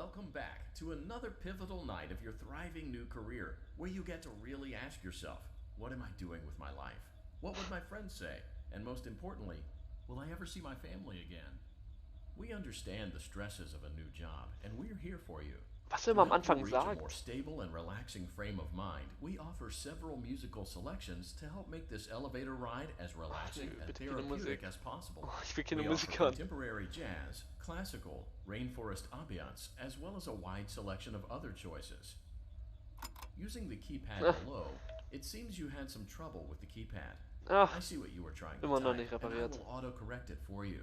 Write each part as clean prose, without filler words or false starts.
Welcome back to another pivotal night of your thriving new career, where you get to really ask yourself, what am I doing with my life? What would my friends say? And most importantly, will I ever see my family again? We understand the stresses of a new job, and we're here for you. Was er To immer am help you Anfang reach a more sagt. stable and relaxing frame of mind, we offer several musical selections to help make this elevator ride as relaxing and bitte keine therapeutic Musik. as possible. Oh, ich will keine We offer Musik hören. contemporary jazz, classical, rainforest ambiance, as well as a wide selection of other choices. Using the keypad below, it seems you had some trouble with the keypad. I Ach, see what you were trying to immer noch type, nicht and I repariert. will auto-correct it for you.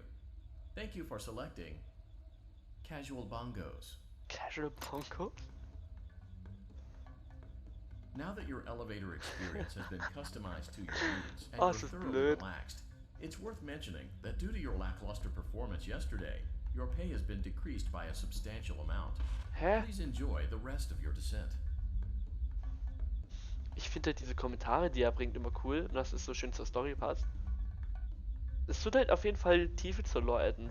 Thank you for selecting Casual Bongos. Casual Ponko? Now that your elevator experience has been customized to your needs and Oh, you're ist das thoroughly blöd. relaxed, it's worth mentioning that due to your lackluster performance yesterday, your pay has been decreased by a substantial amount. Hä? Please enjoy the rest of your descent. Ich finde halt diese Kommentare, die er bringt, immer cool und dass es so schön zur Story passt. Es tut halt auf jeden Fall Tiefe zur Lore adden.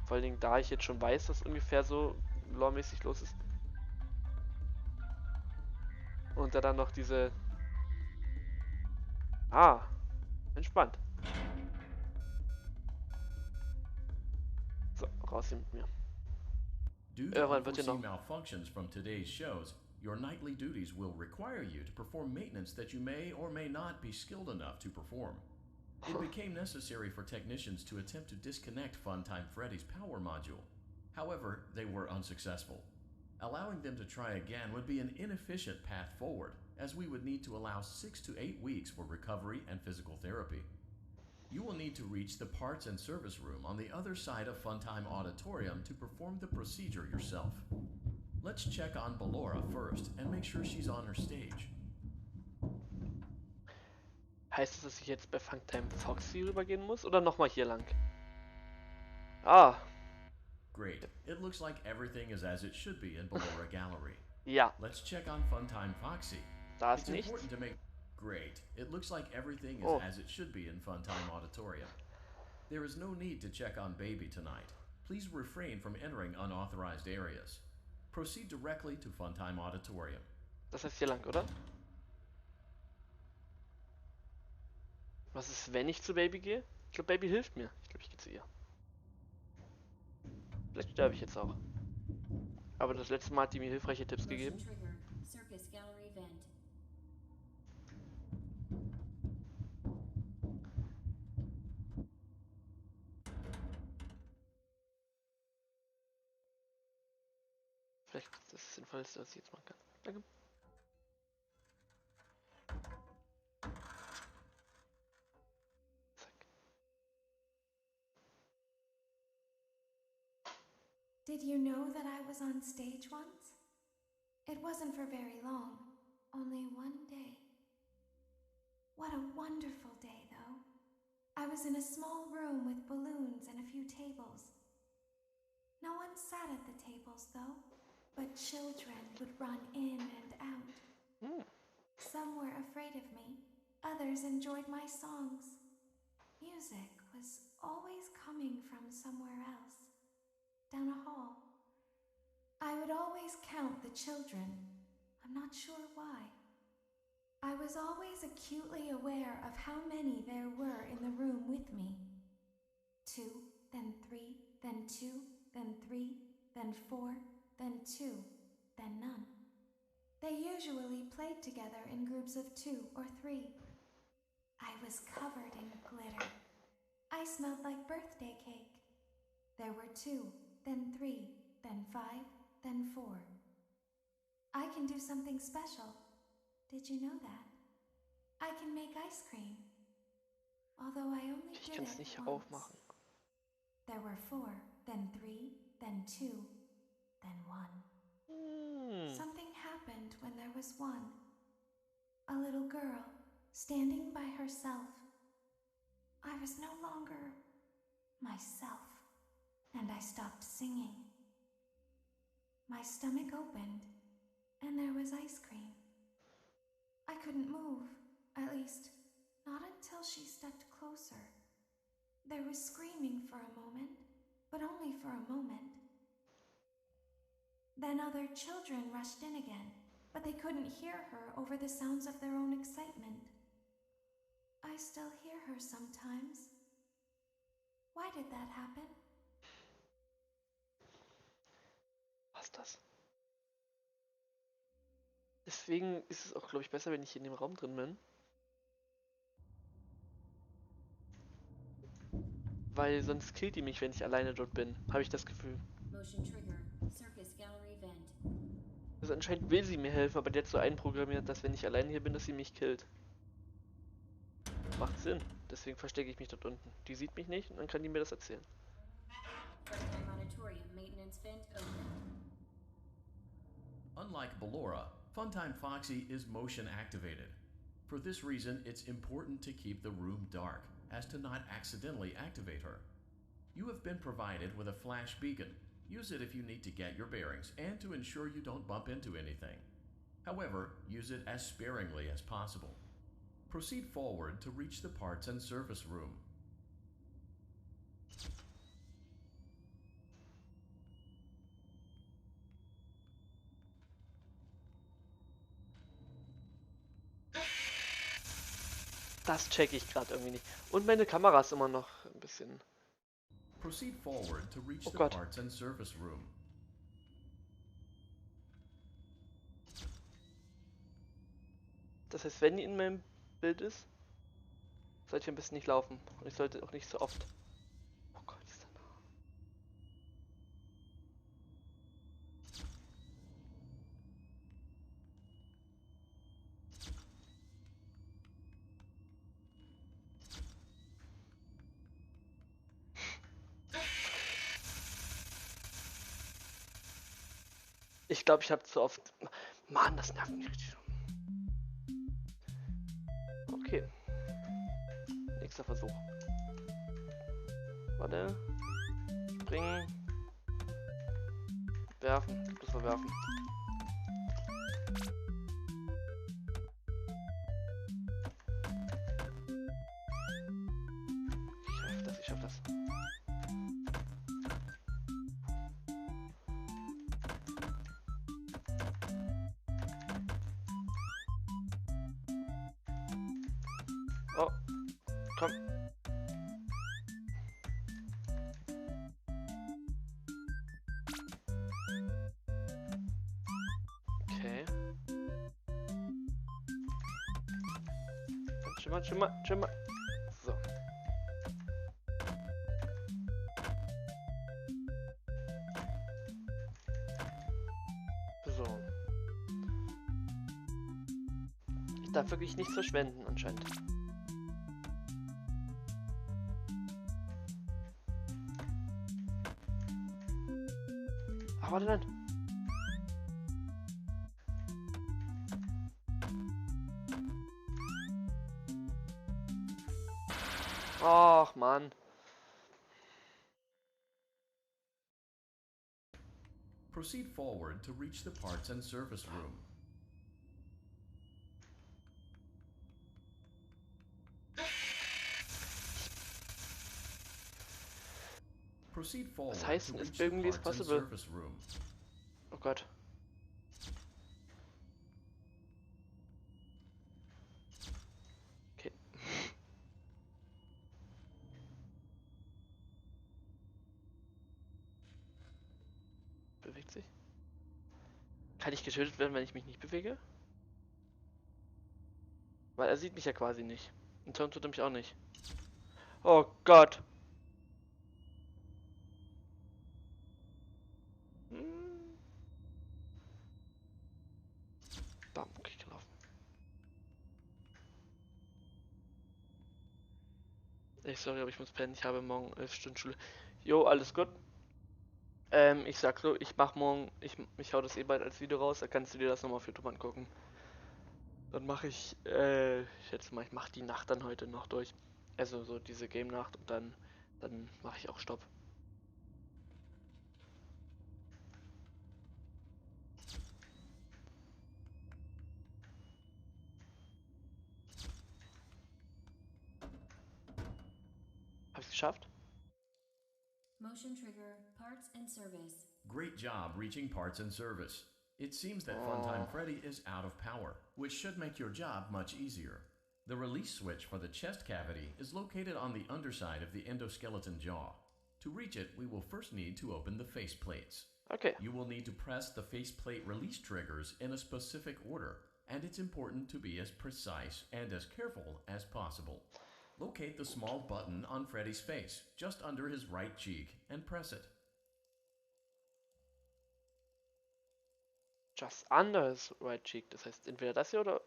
Vor allen Dingen, da ich jetzt schon weiß, was ungefähr so loremäßig los ist. Und da dann noch diese... Ah, entspannt. So, raus hier mit mir. Due to Irgendwann wird hier unforeseen noch... malfunctions from today's shows, your nightly duties will require you to perform maintenance that you may or may not be skilled enough to perform. It became necessary for technicians to attempt to disconnect Funtime Freddy's power module. However, they were unsuccessful. Allowing them to try again would be an inefficient path forward, as we would need to allow 6 to 8 weeks for recovery and physical therapy. You will need to reach the parts and service room on the other side of Funtime Auditorium to perform the procedure yourself. Let's check on Ballora first and make sure she's on her stage. Heißt das, dass ich jetzt bei Funktime Foxy rübergehen muss? Oder nochmal hier lang? Ah, Great. It looks like everything is as it should be in Ballora Gallery. ja. Let's check on Funtime Foxy. Da ist It's nichts. important to make... Great. It looks like everything is Oh. as it should be in Funtime Auditorium. There is no need to check on Baby tonight. Please refrain from entering unauthorized areas. Proceed directly to Funtime Auditorium. Das heißt hier lang, oder? Was ist, wenn ich zu Baby gehe? Ich glaube, Baby hilft mir. Ich glaube, ich gehe zu ihr. Vielleicht sterbe ich jetzt auch. Aber das letzte Mal hat die mir hilfreiche Tipps gegeben. Circus Gallery Vent. Vielleicht ist das Sinnvollste, was ich jetzt machen kann. Danke. Zack. Did you know that I was on stage once? It wasn't for very long, only one day. What a wonderful day, though. I was in a small room with balloons and a few tables. No one sat at the tables, though, but children would run in and out. Some were afraid of me, others enjoyed my songs. Music was always coming from somewhere else, down a hall. I would always count the children. I'm not sure why. I was always acutely aware of how many there were in the room with me. 2, then 3, then 2, then 3, then 4, then 2, then none. They usually played together in groups of 2 or 3. I was covered in glitter. I smelled like birthday cake. There were 2, then 3, then 5, then 4. I can do something special. Did you know that? I can make ice cream. Although I only Ich did kann es it nicht once. aufmachen. There were 4, then 3, then 2, then 1. Something happened when there was 1. A little girl standing by herself. I was no longer myself, and I stopped singing. My stomach opened, and there was ice cream. I couldn't move, at least, not until she stepped closer. There was screaming for a moment, but only for a moment. Then other children rushed in again, but they couldn't hear her over the sounds of their own excitement. I still hear her sometimes. Why did that happen? Was das? Deswegen ist es auch, glaube ich, besser, wenn ich in dem Raum drin bin. Weil sonst killt die mich, wenn ich alleine dort bin. Habe ich das Gefühl. Motion trigger. Circus gallery vent. Also anscheinend will sie mir helfen, aber die hat so einprogrammiert, dass wenn ich alleine hier bin, dass sie mich killt. Macht Sinn. Deswegen verstecke ich mich dort unten. Die sieht mich nicht und dann kann die mir das erzählen. Freddy monitorium maintenance vent open. Unlike Ballora, Funtime Foxy is motion activated. For this reason, it's important to keep the room dark, as to not accidentally activate her. You have been provided with a flash beacon. Use it if you need to get your bearings and to ensure you don't bump into anything. However, use it as sparingly as possible. Proceed forward to reach the parts and service room. Das checke ich gerade irgendwie nicht. Und meine Kamera ist immer noch ein bisschen... Proceed forward to reach Oh the Gott. parts and service room. Das heißt, wenn die in meinem Bild ist, sollte ich ein bisschen nicht laufen. Und ich sollte auch nicht so oft... Oh Gott, ist da nah. Ich glaube, ich habe zu oft... Mann, das nervt mich richtig. Okay. Nächster Versuch. Warte. Springen. Werfen. Gibt es verwerfen. Ich schaff das. Oh, komm. Okay. Schimmer. So. So. Ich darf wirklich nichts verschwenden, anscheinend. Ach, warte, nein. Ach, Mann. Proceed forward to reach the parts and service room. Proceed forward Was heißt to denn, reach ist the irgendwie ist parts and possible? service room. Oh Gott. Okay. Bewegt sich. Kann ich getötet werden, wenn ich mich nicht bewege? Weil er sieht mich ja quasi nicht. Und Tom tut er mich auch nicht. Oh Gott. Hm. Bam, okay, gelaufen. Sorry, aber ich muss pennen. Ich habe morgen 11 Stunden Schule. Jo, alles gut. Ich sag so, ich mach morgen, ich hau das eh bald als Video raus, da kannst du dir das nochmal auf YouTube angucken. Dann mache ich schätze mal, ich mache die Nacht dann heute noch durch. Also so diese Game-Nacht und dann mache ich auch Stopp. Hab ich's geschafft? Motion trigger, parts and service. Great job reaching parts and service. It seems that Funtime Freddy is out of power, which should make your job much easier. The release switch for the chest cavity is located on the underside of the endoskeleton jaw. To reach it, we will first need to open the face plates. Okay. You will need to press the faceplate release triggers in a specific order, and it's important to be as precise and as careful as possible. Locate the small button on Freddy's face, just under his right cheek, and press it. Just under his right cheek. Das heißt entweder das hier oder...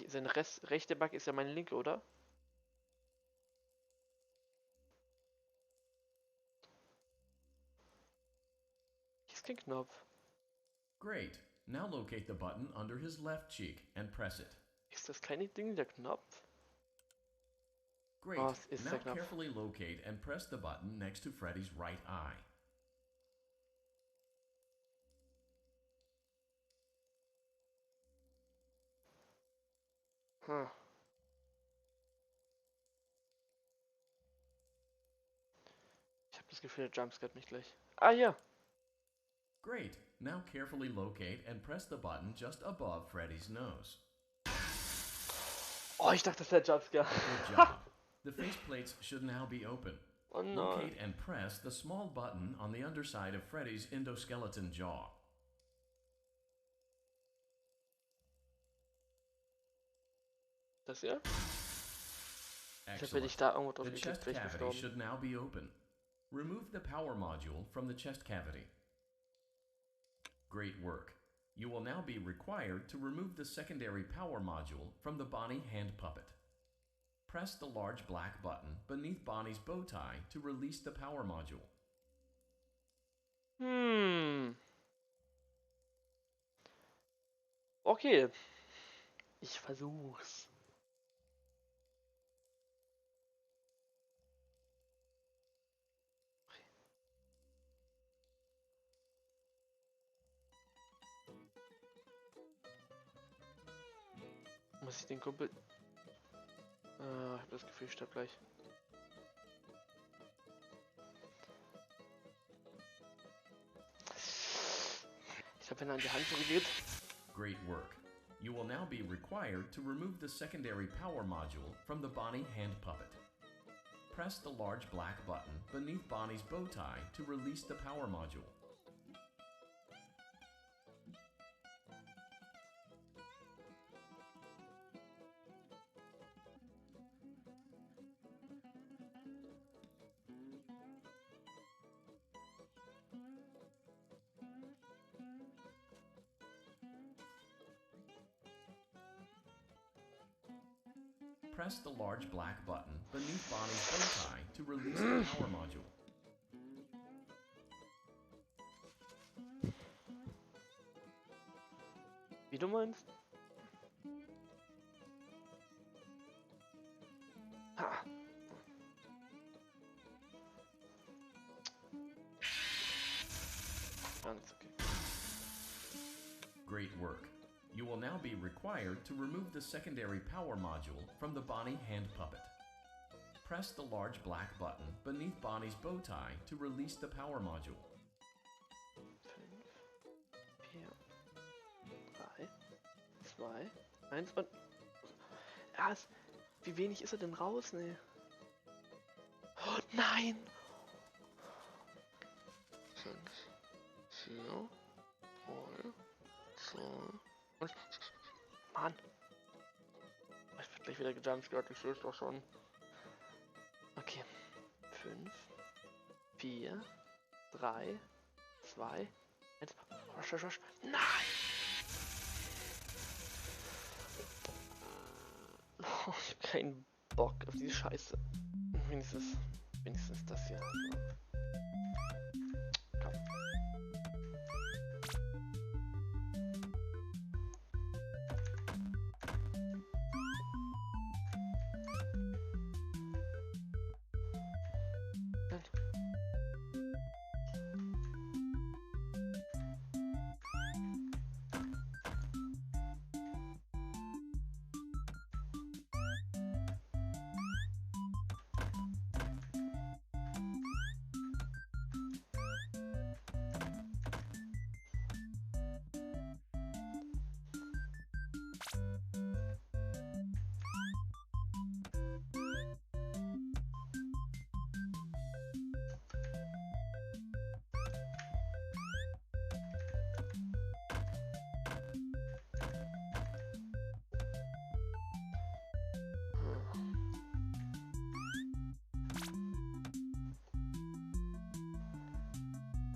Sein rechte Back ist ja meine linke, oder? Hier ist kein Knopf. Great. Now locate the button under his left cheek and press it. Ist das kleine Ding der Knopf? Great. Oh, es ist Now der Knopf. carefully locate and press the button next to Freddy's right eye. Hm. Ich habe das Gefühl, der jumpscared mich gleich. Ah, hier. Great. Now carefully locate and press the button just above Freddy's nose. Oh, ich dachte, das wäre Jumpscare. Good job. The faceplates should now be open. Oh nein. Locate and press the small button on the underside of Freddy's endoskeleton jaw. Das hier? Ich habe Excellent. ich da irgendwo drauf The geklickt, chest wäre ich cavity gestorben. should now be open. Remove the power module from the chest cavity. Great work. You will now be required to remove the secondary power module from the Bonnie hand puppet. Press the large black button beneath Bonnie's bow tie to release the power module. Okay. Ich versuch's. Muss ich den Kumpel... ich hab das Gefühl, ich sterb gleich. Ich hab ihn an die Hand gelegt. Great work. You will now be required to remove the secondary power module from the Bonnie hand puppet. Press the large black button beneath Bonnie's bow tie to release the power module. Press the large black button beneath Bonnie's bow tie to release the power module. Wie du meinst? Ha. Ganz okay. Great work. You will now be required to remove the secondary power module from the Bonnie hand puppet. Press the large black button beneath Bonnie's bow tie to release the power module. 5, 4, 3, 2, 1 und... Ja, wie wenig ist er denn raus, ne? Oh, nein! 5, 4, 3, 2... Und... Mann! Ich werde gleich wieder gejumpscared, ich sehe es doch schon. Okay. 5, 4, 3, 2, 1... Rush, rush, rush. Nein! Oh, ich hab keinen Bock auf diese Scheiße. Wenigstens das hier. Komm.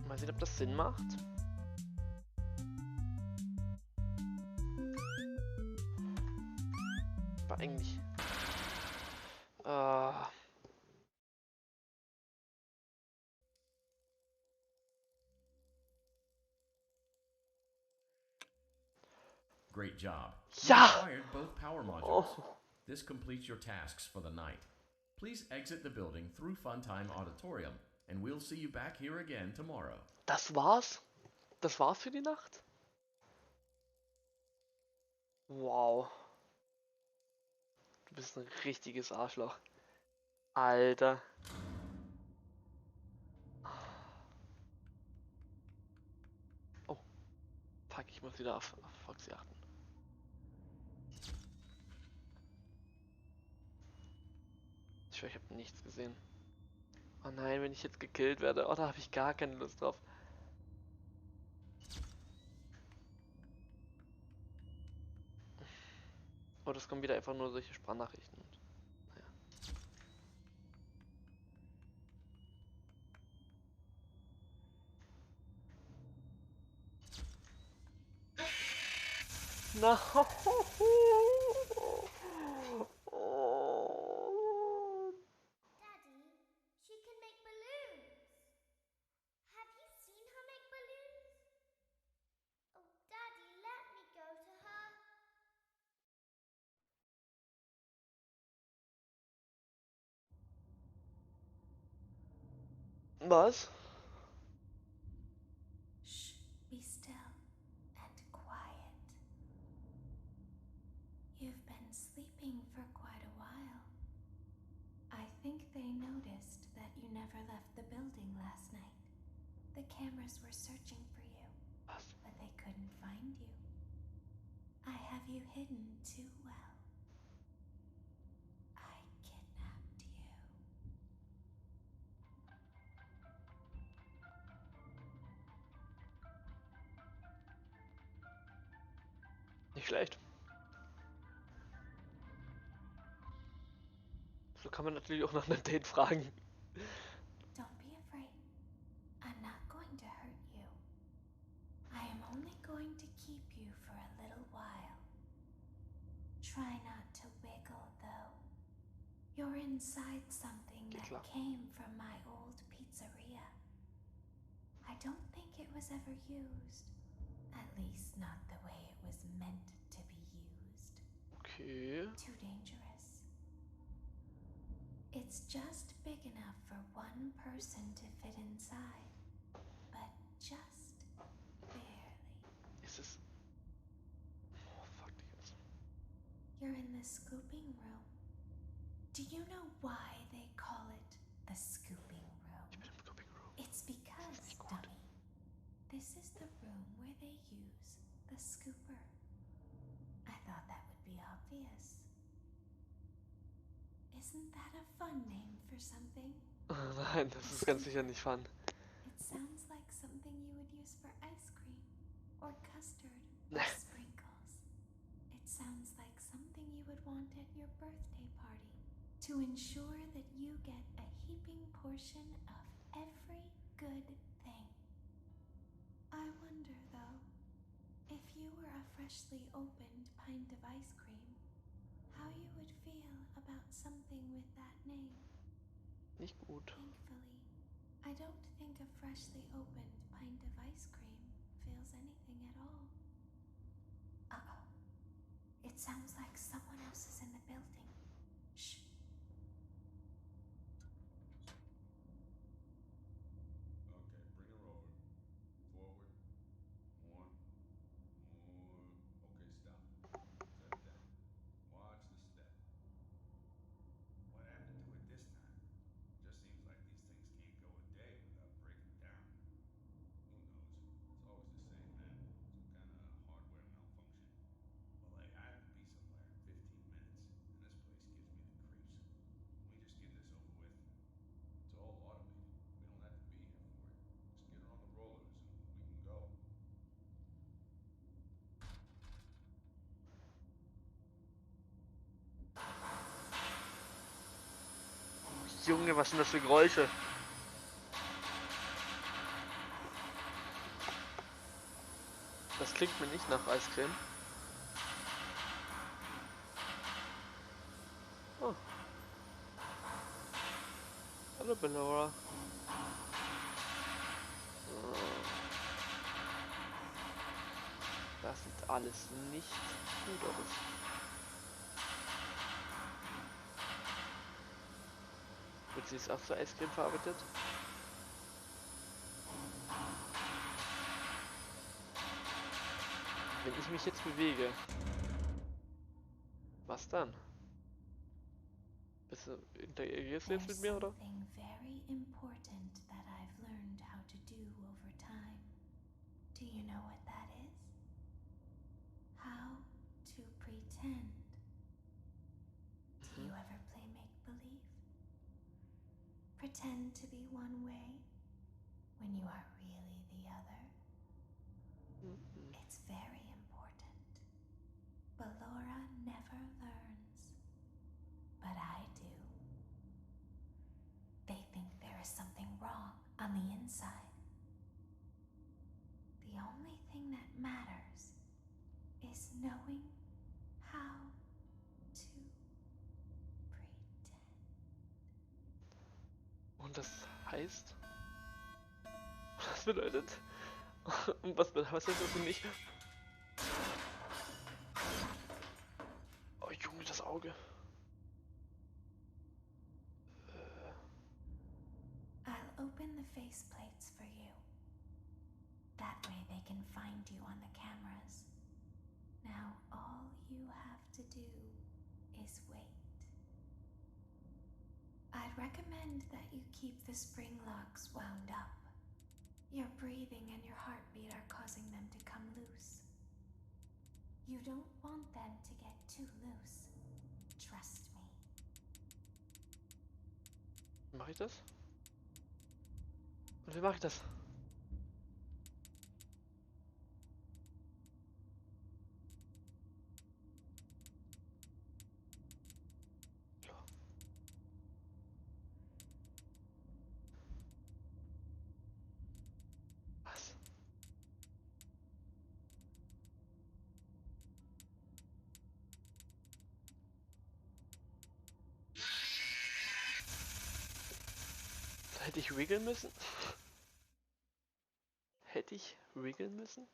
Mal sehen, ob das Sinn macht. Aber eigentlich... Great job. You Ja! acquired both power modules. Oh. This completes your tasks for the night. Please exit the building through Funtime Auditorium, and we'll see you back here again tomorrow. Das war's? Das war's für die Nacht? Wow. Du bist ein richtiges Arschloch. Alter. Oh. Fuck, ich muss wieder auf Foxy achten. Ich schwör, ich habe nichts gesehen. Oh nein, wenn ich jetzt gekillt werde. Oh, da habe ich gar keine Lust drauf. Oh, das kommen wieder einfach nur solche Sprachnachrichten. Naja. No. Oh. Daddy, she can make balloons. Have you seen her make balloons? Oh, Daddy, let me go to her. Was? Shh, be still and quiet. You've been sleeping for quite a while. I think they noticed that you never left the building last night. The cameras were searching for you, Was? but they couldn't find you. I have you hidden too well. I kidnapped you. Nicht schlecht. So kann man natürlich auch nach einem Date fragen. Don't be afraid. I'm not going to hurt you. I am only going to keep you for a little while. Try not to wiggle, though. You're inside something that came from my old pizzeria. I don't think it was ever used. At least not the way it was meant to be used. Okay. Too dangerous. It's just big enough for one person to fit inside, but just barely. Ist es... Oh, fuck die ganze... You're in the scooping room. Do you know why they call it the scooping room? Ich bin im Scooping Room. It's because, dummy, this is the room where they use the scooper. I thought that would be obvious. Isn't that a fun name for something? Nein, das ist ganz sicher nicht fun. It sounds like something you would use for ice cream or custard or Nah. sprinkles. It sounds like something you would want at your birthday party to ensure that you get a heaping portion of every good thing. I wonder, though, if you were a freshly opened pint of ice cream, how you would feel about something with that name. Nicht gut. Thankfully, I don't think a freshly opened pint of ice cream feels anything at all. Uh-oh. It sounds like someone else is in the building. Shh. Okay, bring her over. Forward. More. Okay, stop. Set it down. Watch the step. What happened to it this time? Just seems like these things can't go a day without breaking down. Who knows? It's always the same, man. Some kind of hardware malfunction. Well, they had to be somewhere in 15 minutes, and this place gives me the creeps. Can we just get this over with? It's all automated. We don't have to be here for it. Just get her on the rollers and we can go. Junge, was sind das für Geräusche? klingt mir nicht nach Eiscreme. Oh. Hallo Bellora. Das sieht alles nicht gut aus. Wird sie es auch zu Eiscreme verarbeitet? Wenn ich mich jetzt bewege, was dann? Interagierst du jetzt mit mir, oder? Something very important that I've learned how to do over time. Do you know what that is? How to pretend. Do you ever play make-believe? Pretend to be one way when you are really the other. It's very important. Ballora never learns, but I do. They think there is something wrong on the inside. The only thing that matters is knowing how to pretend. Und das heißt? Was bedeutet? Und was heißt das für mich? Oh Junge, das Auge. I'll open the faceplates for you. That way they can find you on the cameras. Now all you have to do is wait. I'd recommend that you keep the spring locks wound up. Your breathing and your heartbeat are causing them to come loose. You don't want them to get too loose. Trust me. Mache ich das? Und wie mache ich das? Was? Hätte ich wiggeln müssen? Hätte ich wiggeln müssen?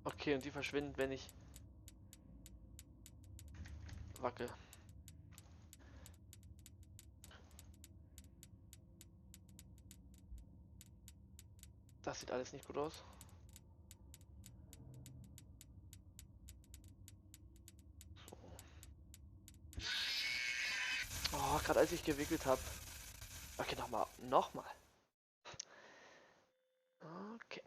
Okay, und die verschwinden, wenn ich wackel. Das sieht alles nicht gut aus. Oh, gerade als ich gewickelt habe. Okay, nochmal. Nochmal. Okay.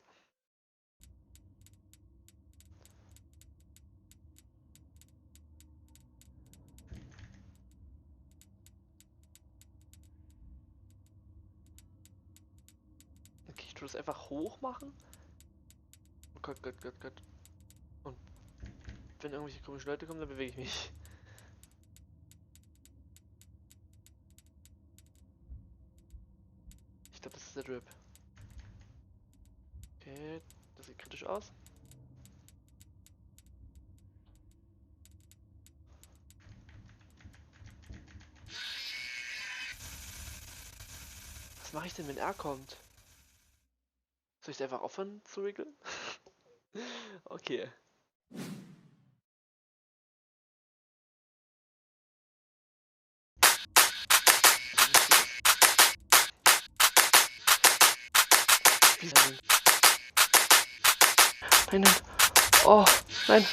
Okay, ich tue das einfach hoch machen. Oh Gott, Gott, Gott, Gott. Und wenn irgendwelche komischen Leute kommen, dann bewege ich mich. Ich glaube, das ist der Drip. Okay, das sieht kritisch aus. Was mache ich denn, wenn er kommt? Soll ich einfach aufhören zu wiggeln? Okay. Nein, nein. Oh, nein.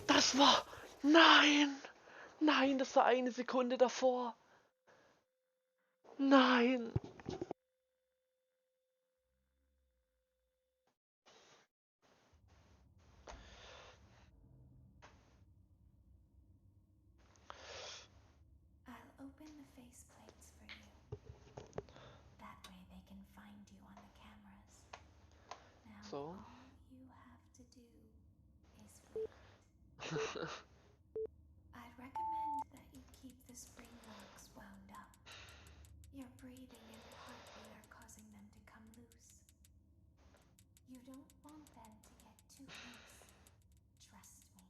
Das war, nein, nein, das war eine Sekunde davor. Nein. found you on the cameras. Now So. all you have to do is wait. I'd recommend that you keep the spring locks wound up. Your breathing and your heartbeat are causing them to come loose. You don't want them to get too loose. Trust me.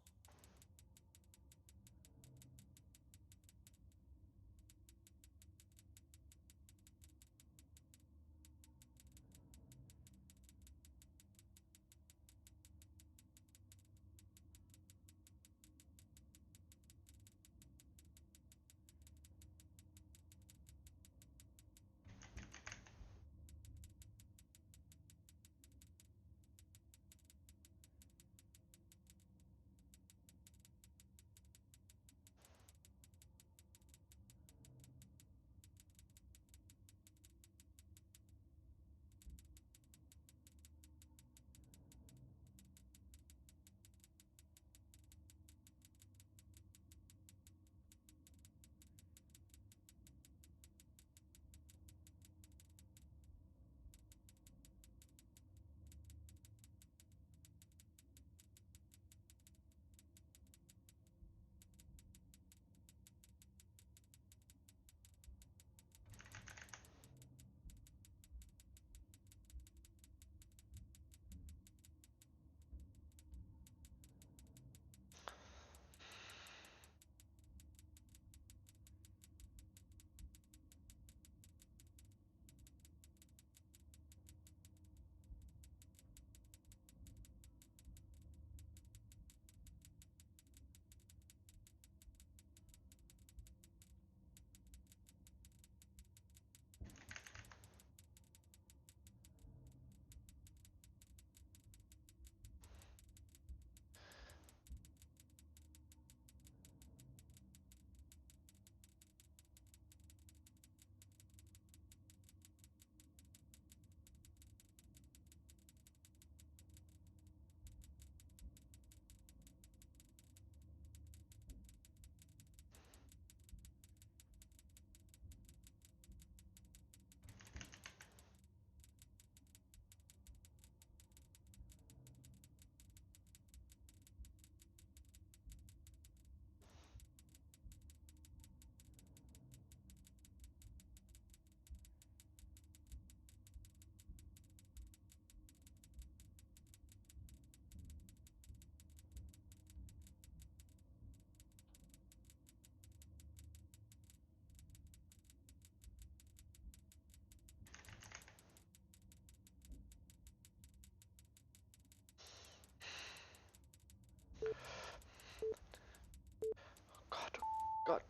Gott, oh Gott.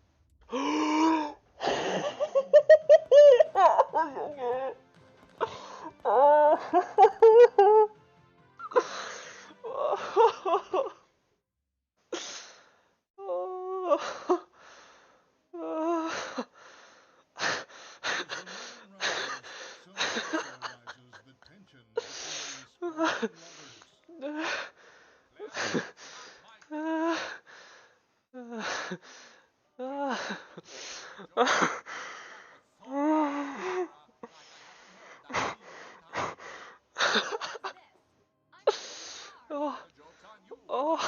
Oh, oh,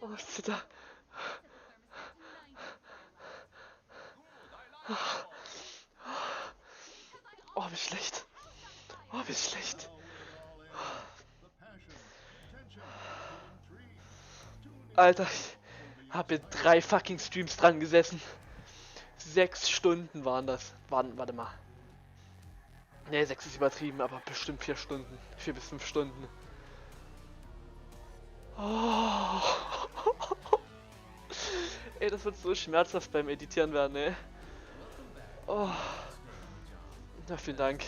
oh, ich zitter. Oh, wie schlecht. Oh, wie schlecht. Alter, ich habe in 3 fucking Streams dran gesessen. 6 Stunden waren das. Warte mal. Ne, 6 ist übertrieben, aber bestimmt 4 Stunden. 4 bis 5 Stunden. Oh. Ey, das wird so schmerzhaft beim Editieren werden, ey. Oh. Na, vielen Dank.